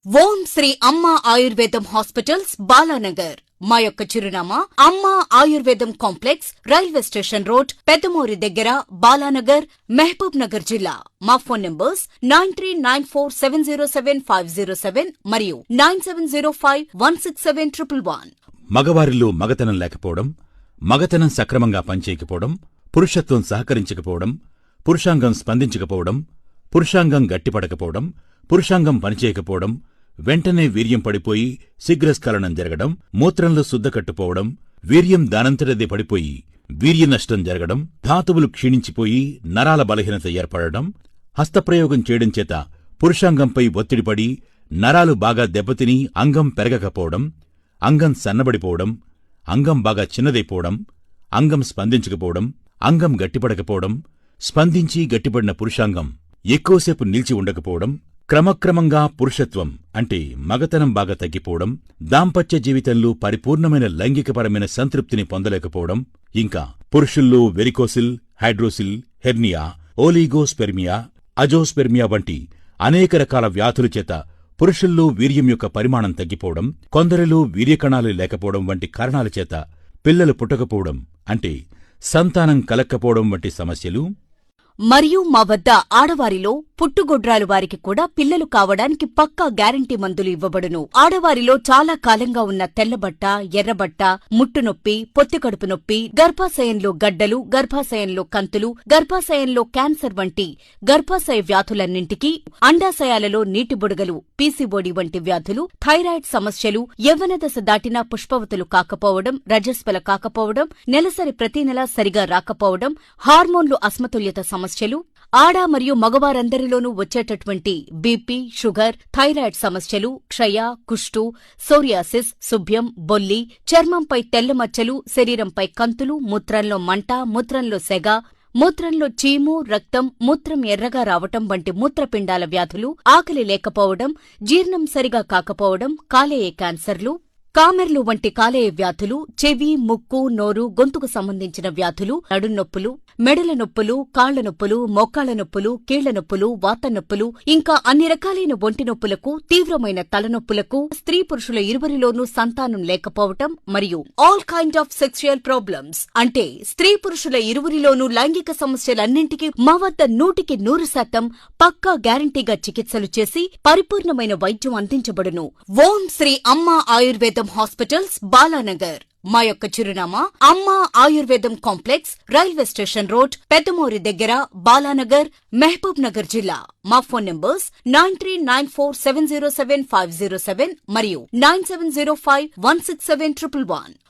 ఓం శ్రీ అమ్మ ఆయుర్వేదం హాస్పిటల్స్ బాలానగర్. మా యొక్క చిరునామా అమ్మ ఆయుర్వేదం కాంప్లెక్స్, రైల్వే స్టేషన్ రోడ్, పెద్దమూరి దగ్గర, బాలానగర్, మహబూబ్ నగర్ జిల్లా. మా ఫోన్ నంబర్స్ 9394707507 మరియు 9705167111. మగవారిలో మగతనం లేకపోవడం, మగతనం సక్రమంగా పనిచేయకపోవడం, పురుషత్వం సహకరించకపోవడం, పురుషాంగం స్పందించకపోవడం, పురుషాంగం గట్టిపడకపోవడం, పురుషాంగం పనిచేయకపోవడం, వెంటనే వీర్యం పడిపోయి శీఘ్రస్ఖలనం జరగడం, మూత్రంలో శుద్ధకట్టుపోవడం, వీర్యం దానంతటదే పడిపోయి వీర్యనష్టం జరగడం, ధాతువులు క్షీణించిపోయి నరాల బలహీనత ఏర్పడడం, హస్తప్రయోగం చేయడం చేత పురుషాంగంపై ఒత్తిడిపడి నరాలు బాగా దెబ్బతిని అంగం పెరగకపోవడం, అంగం సన్నబడిపోవడం, అంగం బాగా చిన్నదైపోవడం, అంగం స్పందించకపోవడం, అంగం గట్టిపడకపోవడం, స్పందించి గట్టిపడిన పురుషాంగం ఎక్కువసేపు నిలిచి ఉండకపోవడం, క్రమక్రమంగా పురుషత్వం అంటే మగతనం బాగా తగ్గిపోవడం, దాంపత్య జీవితంలో పరిపూర్ణమైన లైంగికపరమైన సంతృప్తిని పొందలేకపోవడం, ఇంకా పురుషుల్లో వెరికోసిల్, హైడ్రోసిల్, హెర్నియా, ఓలిగోస్పెర్మియా, అజోస్పెర్మియా వంటి అనేక రకాల వ్యాధుల చేత పురుషుల్లో వీర్యం యొక్క పరిమాణం తగ్గిపోవడం, కొందరిలో వీర్యకణాలు లేకపోవడం వంటి కారణాల చేత పిల్లలు పుట్టకపోవడం అంటే సంతానం కలక్కపోవడం వంటి సమస్యలు మరియు మా వద్ద ఆడవారిలో పుట్టుగొడ్రాలు వారికి కూడా పిల్లలు కావడానికి పక్కా గ్యారంటీ మందులు ఇవ్వబడును. ఆడవారిలో చాలా కాలంగా ఉన్న తెల్లబట్ట, ఎర్రబట్ట, ముట్టునొప్పి, పొత్తికడుపు నొప్పి, గర్భాశయంలో గడ్డలు, గర్భాశయంలో కంతులు, గర్భాశయంలో క్యాన్సర్ వంటి గర్భాశయ వ్యాధులన్నింటికీ, అండాశయాలలో నీటి బుడగలు, పీసీఓడీ వంటి వ్యాధులు, థైరాయిడ్ సమస్యలు, యవ్వన దశ దాటినా పుష్పవతులు కాకపోవడం, రజస్వల కాకపోవడం, నెలసరి ప్రతి నెల సరిగా రాకపోవడం, హార్మోన్లు అసమతుల్యత సమస్యలు, ఆడ మరియు మగవారందరిలోనూ వచ్చేటటువంటి బీపీ, షుగర్, థైరాయిడ్ సమస్యలు, క్షయ, కుష్టు, సోరియాసిస్, శుభ్యం, బొల్లి, చర్మంపై తెల్లమచ్చలు, శరీరంపై కంతులు, మూత్రంలో మంట, మూత్రంలో సెగ, మూత్రంలో చీము, రక్తం, మూత్రం ఎర్రగా రావటం వంటి మూత్రపిండాల వ్యాధులు, ఆకలి లేకపోవడం, జీర్ణం సరిగా కాకపోవడం, కాలేయ క్యాన్సర్లు, కామెర్లు వంటి కాలేయ వ్యాధులు, చెవి, ముక్కు, నోరు, గొంతుకు సంబంధించిన వ్యాధులు, నడున్నొప్పులు, మెడల నొప్పులు, కాళ్ల నొప్పులు, మోకాళ్ల నొప్పులు, కీళ్ల నొప్పులు, వాత నొప్పులు, ఇంకా అన్ని రకాలైన ఒంటి నొప్పులకు, తీవ్రమైన తలనొప్పులకు, స్త్రీ పురుషుల ఇరువురిలోనూ సంతానం లేకపోవటం మరియు all kind of sexual problems అంటే స్త్రీ పురుషుల ఇరువురిలోనూ లైంగిక సమస్యలన్నింటికీ మా వద్ద 100% పక్కా గ్యారంటీగా చికిత్సలు చేసి పరిపూర్ణమైన వైద్యం అందించబడును. ఓం శ్రీ అమ్మ ఆయుర్వేదం హాస్పిటల్స్ బాలానగర్. మా యొక్క చిరునామా అమ్మ ఆయుర్వేదం కాంప్లెక్స్, రైల్వే స్టేషన్ రోడ్, పెద్దమూరి దగ్గర, బాలానగర్, మహబూబ్ నగర్ జిల్లా. మా ఫోన్ నంబర్స్ 9394707507 మరియు 9705167111.